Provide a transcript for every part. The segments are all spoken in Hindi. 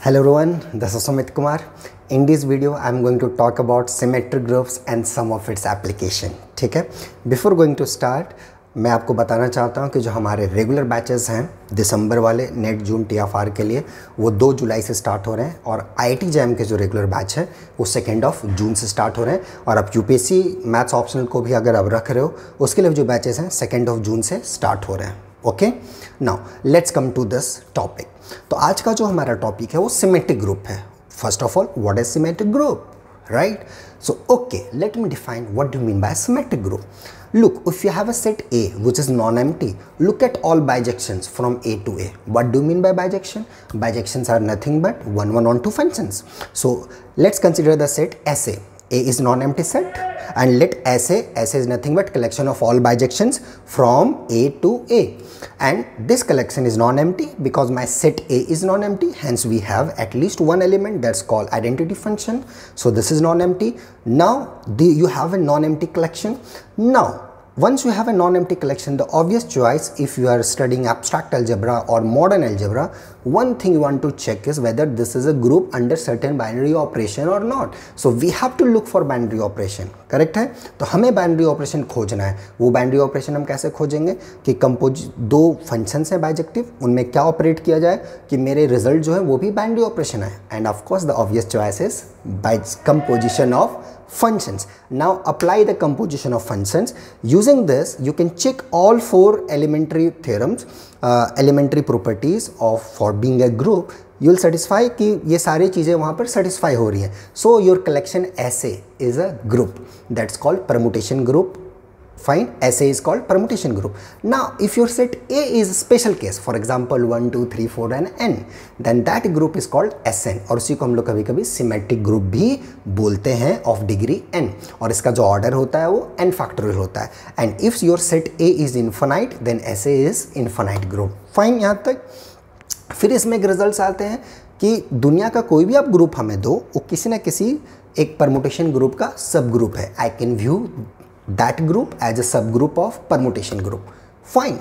Hello everyone, this is Sumit Kumar. In this video, I am going to talk about symmetric groups and some of its application. ठीक है, बिफोर गोइंग टू स्टार्ट मैं आपको बताना चाहता हूँ कि जो हमारे रेगुलर बैचेस हैं दिसंबर वाले नेट जून TFR के लिए वो 2 जुलाई से स्टार्ट हो रहे हैं और IIT JAM के जो रेगुलर बैच है वो 2 जून से स्टार्ट हो रहे हैं और अब UPSC मैथ्स ऑप्शनल को भी अगर अब रख रहे हो उसके लिए जो बैचेस हैं 2 जून से स्टार्ट हो रहे हैं. Okay, now let's come to this topic. तो आज का जो हमारा टॉपिक है वो सिमेट्रिक ग्रुप है. First of all, what is symmetric group, right? So okay, let me define what do you mean by symmetric group. Look, if you have a set A which is non-empty, look at all bijections from A to A. What do you mean by bijection? Bijections are nothing but 1, 1 on 2 functions. So let's consider the set SA. A is non-empty set and let SA is nothing but collection of all bijections from A to A, and this collection is non-empty because my set A is non-empty, hence we have at least one element that's called identity function. So this is non-empty. Now you have a non-empty collection. Now once you have a non-empty collection, the obvious choice if you are studying abstract algebra or modern algebra, one thing you want to check is whether this is a group under certain binary operation or not. So we have to look for binary operation. Correct है, तो हमें बाइनरी ऑपरेशन खोजना है. वो बाइनरी ऑपरेशन हम कैसे खोजेंगे कि दो फंक्शंस हैं बाइजेक्टिव, उनमें क्या ऑपरेट किया जाए कि मेरे रिजल्ट जो है वो भी बाइनरी ऑपरेशन है. End of course the obvious choice is by composition of functions. Now apply the composition of functions. Using this you can check all 4 elementary theorems, elementary properties of for being a group. You will satisfy कि ये सारी चीज़ें वहाँ पर satisfy हो रही हैं. So your collection SA is a group. That's called permutation group. Fine, SA is called permutation group. Now if your set A is a special case, for example 1, 2, 3, 4 and n, then that group is called SN और उसी को हम लोग कभी कभी सिमेट्रिक ग्रुप भी बोलते हैं ऑफ डिग्री n, और इसका जो ऑर्डर होता है वो n फैक्टोरियल होता है. And if your set A is infinite then SA is infinite group. Fine, यहाँ तक. फिर इसमें एक रिजल्ट आते हैं कि दुनिया का कोई भी आप ग्रुप हमें दो वो किसी न किसी एक परमुटेशन ग्रुप का सब ग्रुप है. I can view that group as a subgroup of permutation group. Fine.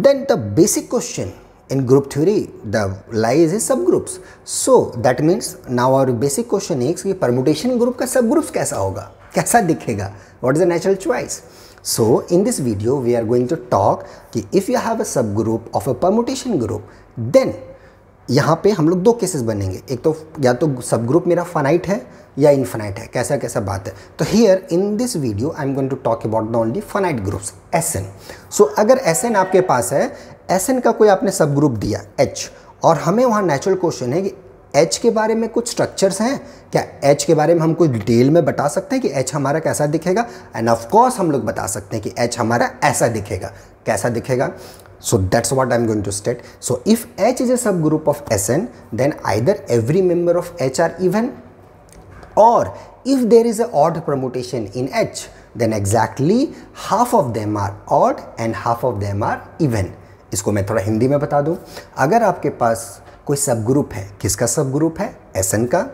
Then the basic question in group theory the lies is subgroups. So that means now our basic question is कि permutation group का subgroups कैसा होगा, कैसा दिखेगा, what is the natural choice. So in this video we are going to talk कि if you have a subgroup of a permutation group, then यहाँ पे हम लोग 2 केसेस बनेंगे. एक तो या तो सब ग्रुप मेरा फाइनाइट है या इनफाइनाइट है, कैसा कैसा बात है. तो here in this video I am going to talk about the only finite groups SN. So अगर SN आपके पास है, SN का कोई आपने सब ग्रुप दिया H, और हमें वहाँ नेचुरल क्वेश्चन है कि H के बारे में कुछ स्ट्रक्चर्स हैं क्या, H के बारे में हम कुछ डिटेल में बता सकते हैं कि H हमारा कैसा दिखेगा. एंड ऑफ कोर्स हम लोग बता सकते हैं कि H हमारा ऐसा दिखेगा, कैसा दिखेगा. So that's what I'm going to state. So if H is a subgroup of SN, then either every member of H are even, or if there is a odd permutation in H, then exactly half of them are odd and half of them are even. इसको मैं थोड़ा हिंदी में बता दूं. अगर आपके पास कोई सब ग्रुप है, किसका सब ग्रुप है, SN का,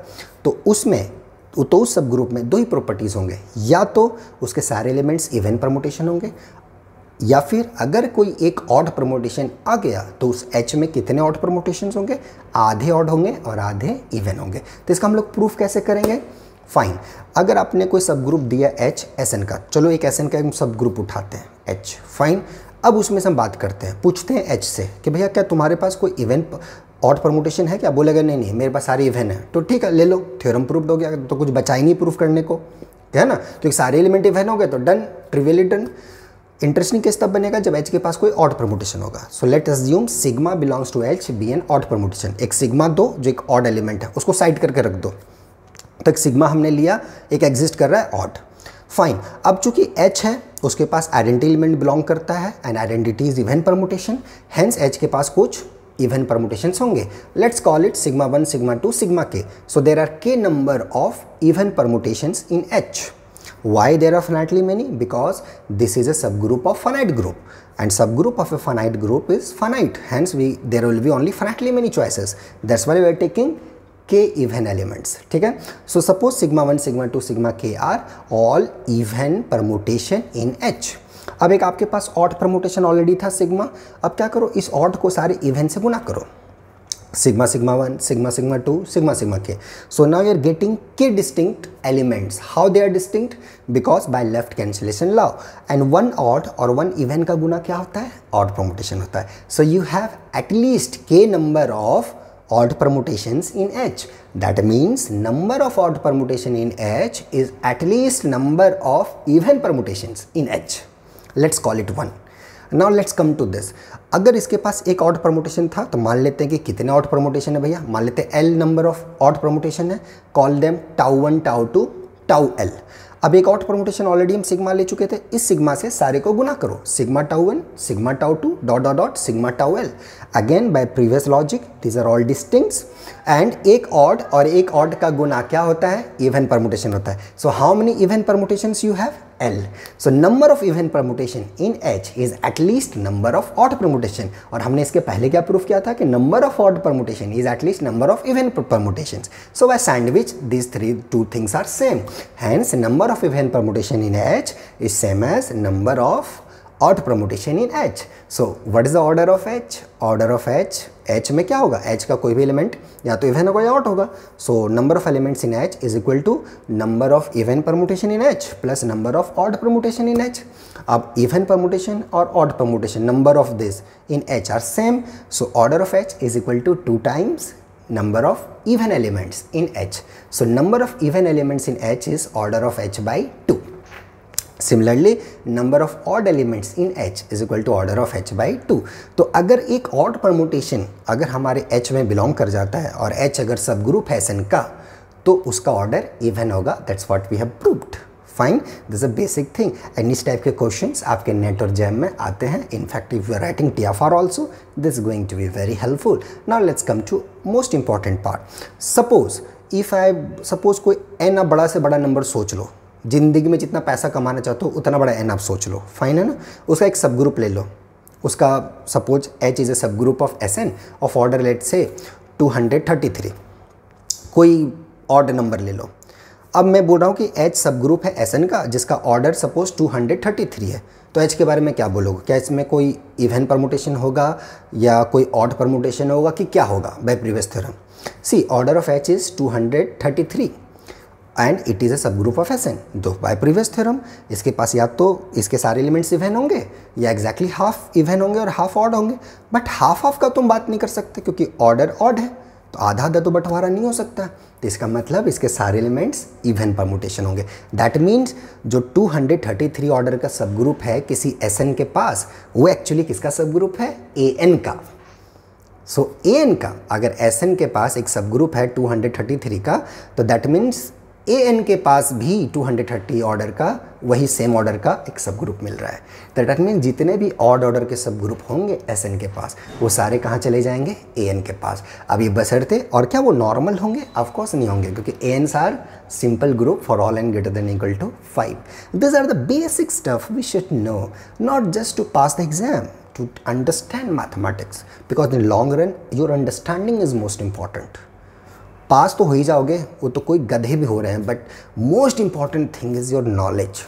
तो उसमें तो उस सब ग्रुप में 2 ही प्रॉपर्टीज होंगे. या तो उसके सारे एलिमेंट्स इवन परमुटेशन होंगे, या फिर अगर कोई एक ऑड परमुटेशन आ गया तो उस H में कितने ऑड परमुटेशंस होंगे, आधे ऑड होंगे और आधे इवन होंगे. तो इसका हम लोग प्रूफ कैसे करेंगे. फाइन, अगर आपने कोई सब ग्रुप दिया H SN का, चलो एक SN का हम सब ग्रुप उठाते हैं H. फाइन, अब उसमें से हम बात करते हैं, पूछते हैं H से कि भैया क्या तुम्हारे पास कोई इवन ऑड परमुटेशन है क्या. बोलेगा नहीं नहीं मेरे पास सारे इवन है. तो ठीक है, ले लो, थ्योरम प्रूफ हो गया, तो कुछ बचा ही नहीं प्रूफ करने को, है ना. तो सारे एलिमेंट इवन हो गए तो डन, ट्रिवियली डन. इंटरेस्टिंग केस तब बनेगा जब H के पास कोई ऑड परमुटेशन होगा. So let assume sigma belongs to H be an odd permutation. एक सिग्मा दो जो एक ऑड एलिमेंट है, उसको साइड करके रख दो. तो एक सिग्मा हमने लिया, एक एग्जिस्ट कर रहा है ऑड. फाइन, अब चूंकि H है उसके पास आइडेंटिटी एलिमेंट बिलोंग करता है and identity is even permutation, hence H के पास कुछ इवन परमुटेशंस होंगे. Let's call it sigma 1, sigma 2, sigma k. So there are k number of even permutations in H. Why there are finitely many? Because this is a subgroup of finite group, and subgroup of a finite group is finite. Hence, there will be only finitely many choices. That's why we are taking k even elements. ठीक है? So suppose sigma 1, sigma 2, sigma k are all even permutation in H. अब एक आपके पास odd permutation already था sigma. अब क्या करो, इस odd को सारे even से गुना करो. sigma sigma 1, sigma sigma 2, sigma sigma k. So now you are getting k distinct elements. How they are distinct? Because by left cancellation law. And one odd और one even का गुना क्या होता है? Odd permutation होता है. So you have at least k number of odd permutations in H. That means number of odd permutation in H is at least number of even permutations in H. Let's call it 1. Now let's come to this. अगर इसके पास एक ऑड परमुटेशन था तो मान लेते हैं कि कितने ऑड परमुटेशन है भैया, मान लेते हैं L number of odd permutation है, call them tau 1 tau 2 tau L. अब एक ऑड परमुटेशन ऑलरेडी हम सिग्मा ले चुके थे, इस सिग्मा से सारे को गुना करो, sigma tau 1 sigma tau 2 dot dot dot sigma tau L. Again by previous logic these are all distincts and एक ऑड और एक ऑड का गुना क्या होता है? इवन परमुटेशन होता है. So how many even permutations you have? L. So number of even permutation in H is at least number of odd permutation. और हमने इसके पहले क्या प्रूफ किया था कि number of odd permutation is at least number of even permutations. So by sandwich these two things are same. Hence number of even permutation in H is same as number of odd permutation in H. So what is the order of H? Order of H में क्या होगा? H का कोई भी एलिमेंट या तो इवन होगा या ऑड होगा. So number of elements in H is equal to number of even permutation in H plus number of odd permutation in H. अब इवन परमुटेशन और odd permutation number of this in H are same. So order of H is equal to 2 times number of even elements in H. So number of even elements in H is order of H by 2. Similarly, number of odd elements in H is equal to order of H by 2. तो अगर एक odd permutation अगर हमारे H में belong कर जाता है और H अगर सब ग्रुप है Sn का तो उसका ऑर्डर इवन होगा. That's what we have proved. Fine. This is a basic thing. And इस टाइप के क्वेश्चंस आपके नेट और जैम में आते हैं. In fact, if you are writing TFR also, this is going to be very helpful. Now let's come to most important part. Suppose कोई n अब बड़ा से बड़ा नंबर सोच लो. जिंदगी में जितना पैसा कमाना चाहते हो उतना बड़ा n आप सोच लो. फाइन है ना. उसका एक सब ग्रुप ले लो. उसका suppose H is a subgroup of Sn ऑफ ऑर्डर लेट से 233. कोई ऑड नंबर ले लो. अब मैं बोल रहा हूँ कि H सब ग्रुप है Sn का जिसका ऑर्डर सपोज 233 है. तो H के बारे में क्या बोलोगे? क्या इसमें कोई इवन परमुटेशन होगा या कोई ऑड परमुटेशन होगा कि क्या होगा? By previous theorem. See order of H is 233 and it is a subgroup of Sn. दो बाय प्रीवियस थ्योरम इसके पास या तो इसके सारे एलिमेंट्स इवन होंगे या एग्जैक्टली हाफ इवन होंगे और हाफ ऑड होंगे. बट हाफ का तुम बात नहीं कर सकते क्योंकि ऑर्डर ऑड है तो आधा आधा तो बंटवारा नहीं हो सकता. तो इसका मतलब इसके सारे एलिमेंट्स इवन परमुटेशन होंगे. दैट मीन्स जो 233 ऑर्डर का सब ग्रुप है किसी Sn के पास वो एक्चुअली किसका सब ग्रुप है? An का. सो An का अगर Sn के पास एक सब ग्रुप है 233 का तो दैट मीन्स An के पास भी 230 ऑर्डर का वही सेम ऑर्डर का एक सब ग्रुप मिल रहा है. दैट मीन्स जितने भी ऑड ऑर्डर के सब ग्रुप होंगे Sn के पास वो सारे कहाँ चले जाएंगे? An के पास. अब ये बशर्ते और क्या वो नॉर्मल होंगे? ऑफ कोर्स नहीं होंगे क्योंकि Ans are simple group for all n greater than equal to 5. This are the basic stuff we should know, not just to pass the exam, to understand mathematics, because in long run your understanding is most important. पास तो हो ही जाओगे, वो तो कोई गधे भी हो रहे हैं, but most important thing is your knowledge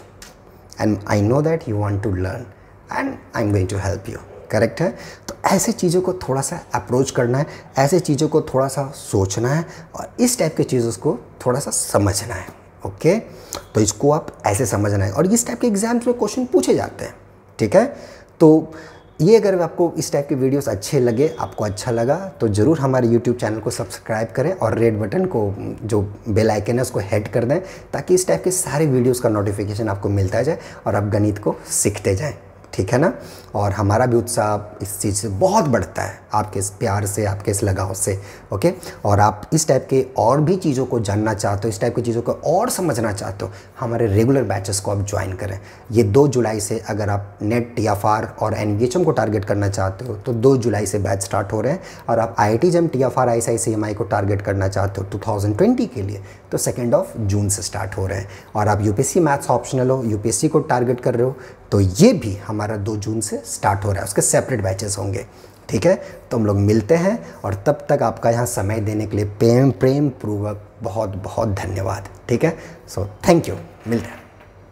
and I know that you want to learn and I am going to help you. Correct है. तो ऐसे चीज़ों को थोड़ा सा अप्रोच करना है, ऐसे चीज़ों को थोड़ा सा सोचना है और इस टाइप की चीज़ों को थोड़ा सा समझना है. ओके तो इसको आप ऐसे समझना है और इस टाइप के एग्जाम्स में क्वेश्चन पूछे जाते हैं. ठीक है. तो ये अगर आपको इस टाइप के वीडियोस अच्छे लगे, आपको अच्छा लगा तो ज़रूर हमारे YouTube चैनल को सब्सक्राइब करें और रेड बटन को जो बेल आइकन है उसको हिट कर दें ताकि इस टाइप के सारे वीडियोस का नोटिफिकेशन आपको मिलता जाए और आप गणित को सीखते जाएं. ठीक है ना. और हमारा भी उत्साह इस चीज़ से बहुत बढ़ता है आपके इस प्यार से, आपके इस लगाव से. ओके. और आप इस टाइप के और भी चीज़ों को जानना चाहते हो, इस टाइप की चीज़ों को और समझना चाहते हो, हमारे रेगुलर बैचेस को आप ज्वाइन करें. ये 2 जुलाई से अगर आप नेट TFR और NVHM को टारगेट करना चाहते हो तो 2 जुलाई से बैच स्टार्ट हो रहे हैं. और आप IIT JEM TFR ICICMI को टारगेट करना चाहते हो 2020 के लिए तो 2 जून से स्टार्ट हो रहे हैं. और आप UPSC मैथ्स ऑप्शनल हो, UPSC को टारगेट कर रहे हो तो ये भी हमारा 2 जून से स्टार्ट हो रहा है. उसके सेपरेट बैचेस होंगे. ठीक है. तो हम लोग मिलते हैं और तब तक आपका यहाँ समय देने के लिए प्रेम पूर्वक बहुत बहुत धन्यवाद. ठीक है. So thank you. मिलते हैं.